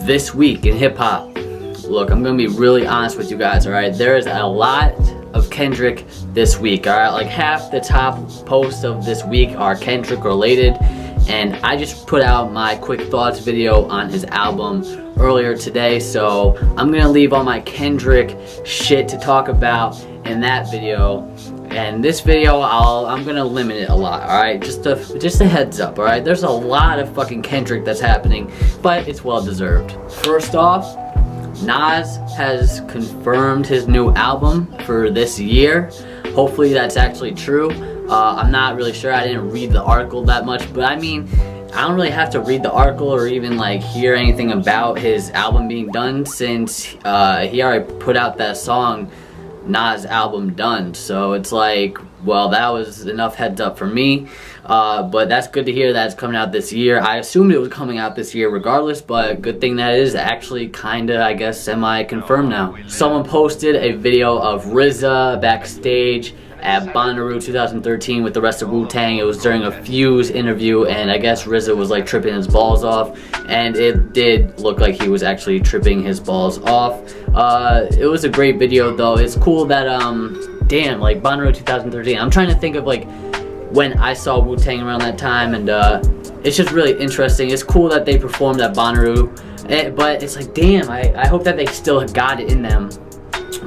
this week in hip hop. Look, I'm gonna be really honest with you guys, alright? There is a lot of Kendrick this week, alright? Like half the top posts of this week are Kendrick related, and I just put out my quick thoughts video on his album earlier today, so I'm gonna leave all my Kendrick shit to talk about in that video. And this video, I'm gonna limit it a lot, alright? Just a heads up, alright? There's a lot of fucking Kendrick that's happening, but it's well deserved. First off, Nas has confirmed his new album for this year. Hopefully that's actually true. I'm not really sure, I didn't read the article that much, but I mean, I don't really have to read the article or even like hear anything about his album being done, since he already put out that song, Nas album done. So it's like, well, that was enough heads up for me. But that's good to hear that it's coming out this year. I assumed it was coming out this year regardless, but good thing that it is actually kinda, I guess, semi-confirmed now. Someone posted a video of RZA backstage at Bonnaroo 2013 with the rest of Wu-Tang. It was during a Fuse interview, and I guess RZA was like tripping his balls off, and it did look like he was actually tripping his balls off. It was a great video though. It's cool that damn, like Bonnaroo 2013. I'm trying to think of like when I saw Wu-Tang around that time, and it's just really interesting. It's cool that they performed at Bonnaroo, but it's like, damn, I hope that they still got it in them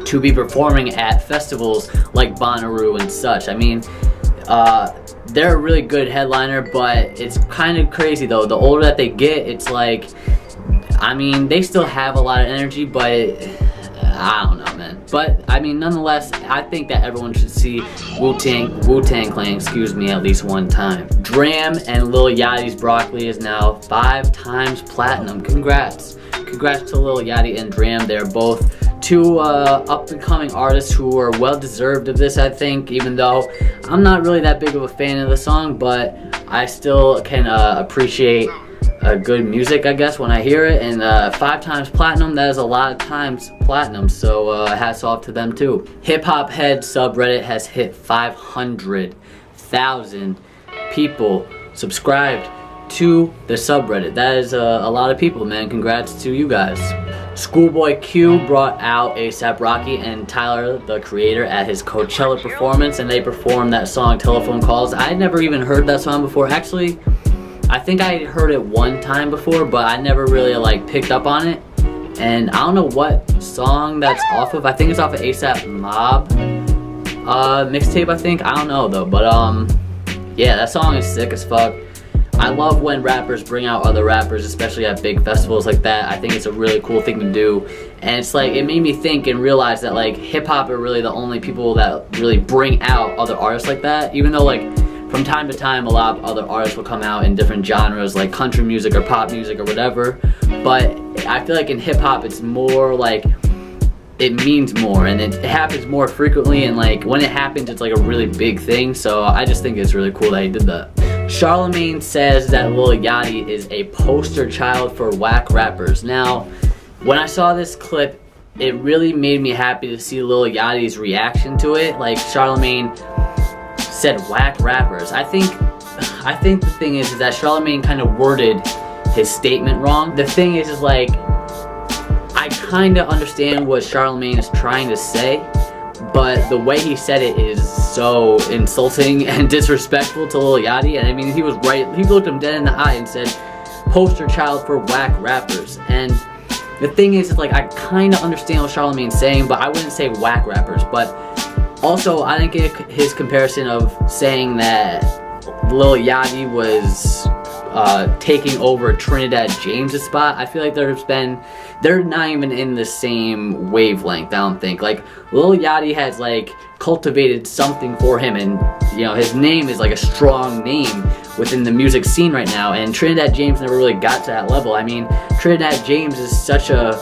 to be performing at festivals like Bonnaroo and such. I mean, they're a really good headliner, but it's kind of crazy though. The older that they get, it's like, I mean, they still have a lot of energy, but I don't know, man. But I mean, nonetheless, I think that everyone should see Wu-Tang Clan, excuse me, at least one time. Dram and Lil Yachty's Broccoli is now 5 times platinum. Congrats to Lil Yachty and Dram. They're both two up-and-coming artists who are well deserved of this, I think, even though I'm not really that big of a fan of the song, but I still can appreciate good music, I guess, when I hear it. And 5 times platinum, that is a lot of times platinum, so hats off to them too. Hip Hop Head subreddit has hit 500,000 people subscribed to the subreddit. That is a lot of people, man. Congrats to you guys. Schoolboy Q brought out A$AP Rocky and Tyler, the Creator, at his Coachella performance, and they performed that song Telephone Calls. I had never even heard that song before. Actually, I think I heard it one time before, but I never really like picked up on it. And I don't know what song that's off of. I think it's off of A$AP Mob mixtape, I think. I don't know though, but yeah, that song is sick as fuck. I love when rappers bring out other rappers, especially at big festivals like that. I think it's a really cool thing to do. And it's like, it made me think and realize that like hip hop are really the only people that really bring out other artists like that. Even though like from time to time a lot of other artists will come out in different genres like country music or pop music or whatever. But I feel like in hip hop it's more like, it means more and it happens more frequently, and like when it happens it's like a really big thing. So I just think it's really cool that he did that. Charlemagne says that Lil Yachty is a poster child for whack rappers. Now, when I saw this clip, it really made me happy to see Lil Yachty's reaction to it. Like, Charlemagne said whack rappers. I think the thing is that Charlemagne kind of worded his statement wrong. The thing is like, I kind of understand what Charlemagne is trying to say, but the way he said it is so insulting and disrespectful to Lil Yachty. And I mean, he was right. He looked him dead in the eye and said, poster child for whack rappers. And the thing is, like, I kind of understand what Charlemagne's saying, but I wouldn't say whack rappers. But also, I didn't get his comparison of saying that Lil Yachty was taking over Trinidad James' spot. I feel like they're not even in the same wavelength, I don't think. Like, Lil Yachty has like cultivated something for him, and you know, his name is like a strong name within the music scene right now, and Trinidad James never really got to that level. I mean, Trinidad James is such a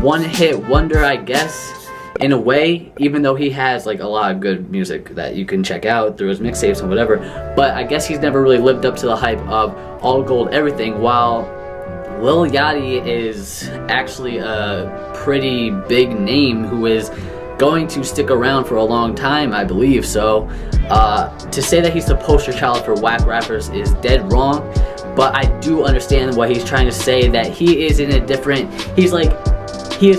one-hit wonder, I guess, in a way, even though he has like a lot of good music that you can check out through his mixtapes and whatever. But I guess he's never really lived up to the hype of All Gold Everything, while Lil Yachty is actually a pretty big name who is going to stick around for a long time, I believe. So to say that he's the poster child for whack rappers is dead wrong. but I do understand what he's trying to say, that he is in a different, he is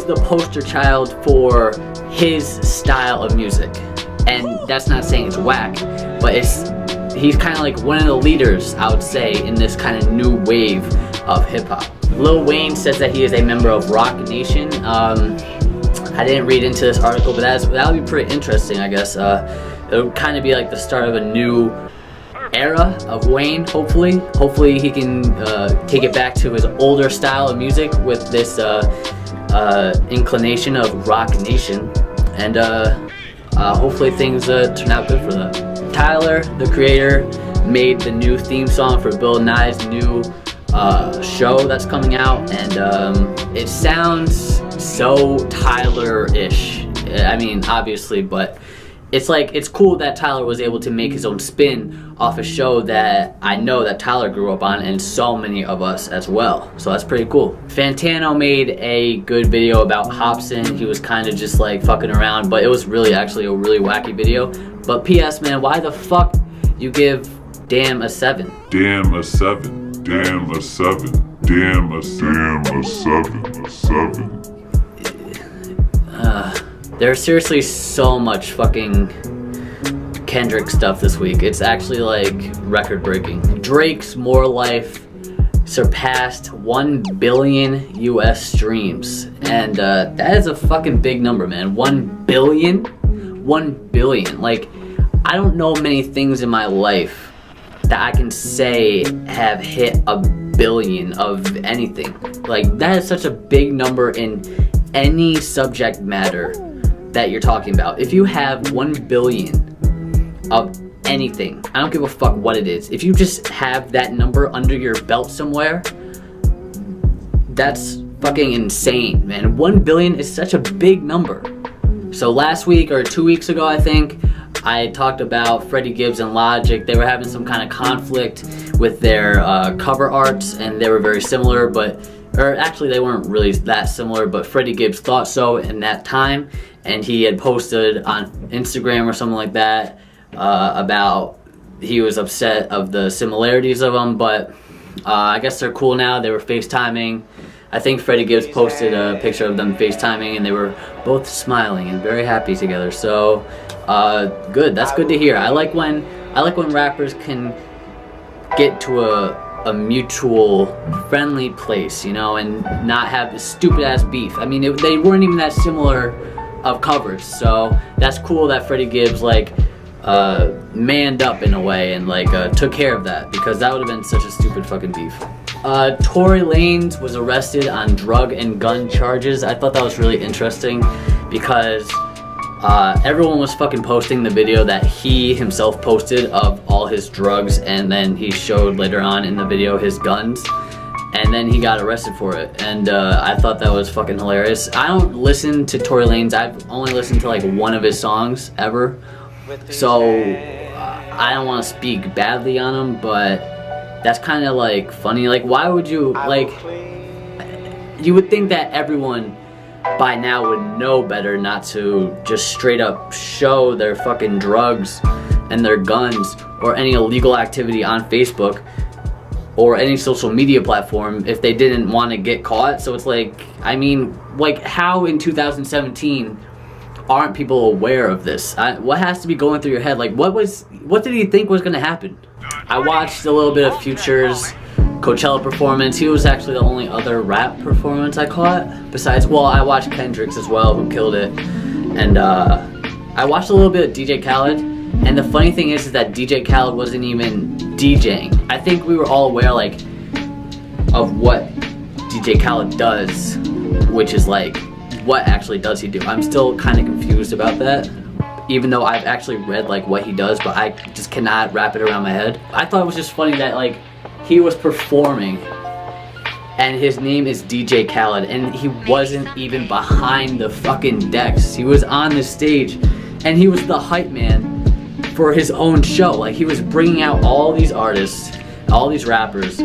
the poster child for his style of music. And that's not saying it's whack, but he's kind of like one of the leaders, I would say, in this kind of new wave of hip-hop. Lil Wayne says that he is a member of Rock Nation. I didn't read into this article, but that would be pretty interesting, I guess. It would kind of be like the start of a new era of Wayne, hopefully. Hopefully he can take it back to his older style of music with this inclination of Rock Nation. And hopefully things turn out good for them. Tyler, the creator, made the new theme song for Bill Nye's new show that's coming out, and it sounds so Tyler-ish. I mean, obviously, but it's cool that Tyler was able to make his own spin off a show that I know that Tyler grew up on, and so many of us as well. So that's pretty cool. Fantano made a good video about Hobson. He was kind of just like fucking around, but it was really actually a really wacky video. But P.S. man, why the fuck you give Damn a 7? Damn a 7. Damn a 7. Damn a 7. There's seriously so much fucking Kendrick stuff this week. It's actually like record breaking. Drake's More Life surpassed 1 billion US streams, and that is a fucking big number, man. 1 billion? 1 billion. Like, I don't know many things in my life that I can say have hit a billion of anything. Like, that is such a big number in any subject matter that you're talking about. If you have 1 billion of anything, I don't give a fuck what it is. If you just have that number under your belt somewhere, that's fucking insane, man. 1 billion is such a big number. So last week or 2 weeks ago, I think, I talked about Freddie Gibbs and Logic. They were having some kind of conflict with their cover arts, and they were very similar, or actually they weren't really that similar, but Freddie Gibbs thought so in that time, and he had posted on Instagram or something like that about he was upset of the similarities of them, but I guess they're cool now. They were FaceTiming. I think Freddie Gibbs posted a picture of them FaceTiming, and they were both smiling and very happy together. So good. That's good to hear. I like when rappers can get to a mutual friendly place, you know, and not have this stupid ass beef. I mean, they weren't even that similar of covers, so that's cool that Freddie Gibbs like manned up in a way and like took care of that, because that would have been such a stupid fucking beef. Tory Lanez was arrested on drug and gun charges. I thought that was really interesting because everyone was fucking posting the video that he himself posted of all his drugs, and then he showed later on in the video his guns, and then he got arrested for it. And I thought that was fucking hilarious. I don't listen to Tory Lanez. I've only listened to like one of his songs ever, so I don't want to speak badly on him, but that's kind of like funny. Like, why would you, like, you would think that everyone by now would know better not to just straight up show their fucking drugs and their guns or any illegal activity on Facebook or any social media platform if they didn't want to get caught. So it's like, I mean, like, how in 2017 aren't people aware of this? What has to be going through your head? Like, what did he think was going to happen? I watched a little bit of Future's Coachella performance. He was actually the only other rap performance I caught. Besides, well, I watched Kendrick's as well, who killed it. And I watched a little bit of DJ Khaled. And the funny thing is that DJ Khaled wasn't even DJing. I think we were all aware, like, of what DJ Khaled does, which is like, what actually does he do? I'm still kind of confused about that, even though I've actually read like what he does, but I just cannot wrap it around my head. I thought it was just funny that like he was performing and his name is DJ Khaled, and he wasn't even behind the fucking decks. He was on the stage and he was the hype man for his own show. Like, he was bringing out all these artists, all these rappers,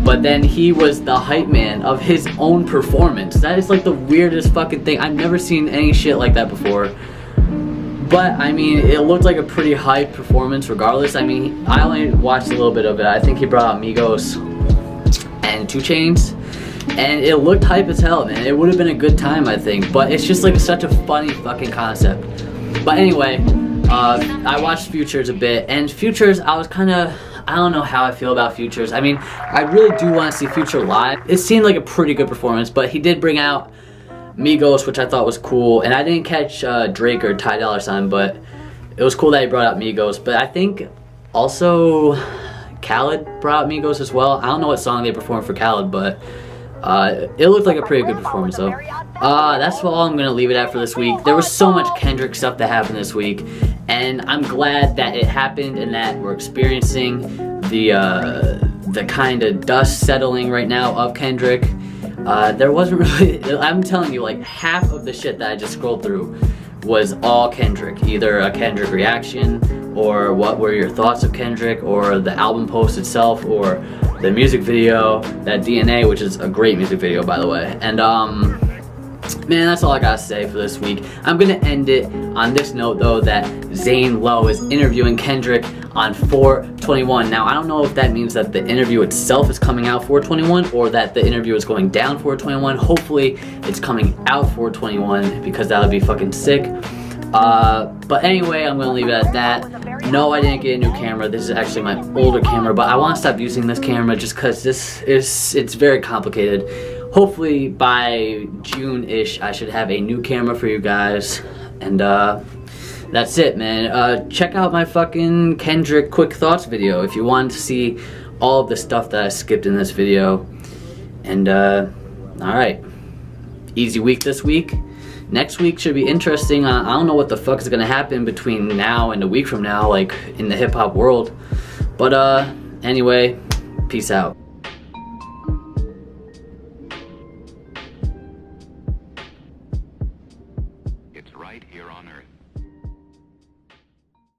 but then he was the hype man of his own performance. That is like the weirdest fucking thing. I've never seen any shit like that before. But I mean, it looked like a pretty hype performance regardless. I mean, I only watched a little bit of it. I think he brought out Migos. and 2 Chainz, and it looked hype as hell, man. It would have been a good time, I think, but it's just like such a funny fucking concept. But anyway, I watched Futures a bit, and Futures, I don't know how I feel about Futures. I mean, I really do want to see Future live. It seemed like a pretty good performance, but he did bring out Migos, which I thought was cool, and I didn't catch Drake or Ty Dolla $ign, but it was cool that he brought out Migos. But I think also Khaled brought out Migos as well. I don't know what song they performed for Khaled, but it looked like a pretty good performance though. That's all I'm gonna leave it at for this week. There was so much Kendrick stuff that happened this week, and I'm glad that it happened and that we're experiencing the kind of dust settling right now of Kendrick. There wasn't really, I'm telling you, like half of the shit that I just scrolled through was all Kendrick. Either a Kendrick reaction, or what were your thoughts of Kendrick, or the album post itself, or the music video, that DNA, which is a great music video by the way. And man, that's all I gotta say for this week. I'm gonna end it on this note though, that Zane Lowe is interviewing Kendrick on 4/21. Now I don't know if that means that the interview itself is coming out 4/21 or that the interview is going down 4/21. Hopefully it's coming out 4/21 because that would be fucking sick. But anyway, I'm gonna leave it at that. No, I didn't get a new camera. This is actually my older camera, but I want to stop using this camera just because it's very complicated. Hopefully by June-ish, I should have a new camera for you guys. And that's it, man. Check out my fucking Kendrick Quick Thoughts video if you want to see all of the stuff that I skipped in this video. And alright. Easy week this week. Next week should be interesting. I don't know what the fuck is gonna happen between now and a week from now, like in the hip-hop world. But anyway, peace out. It's right here on Earth.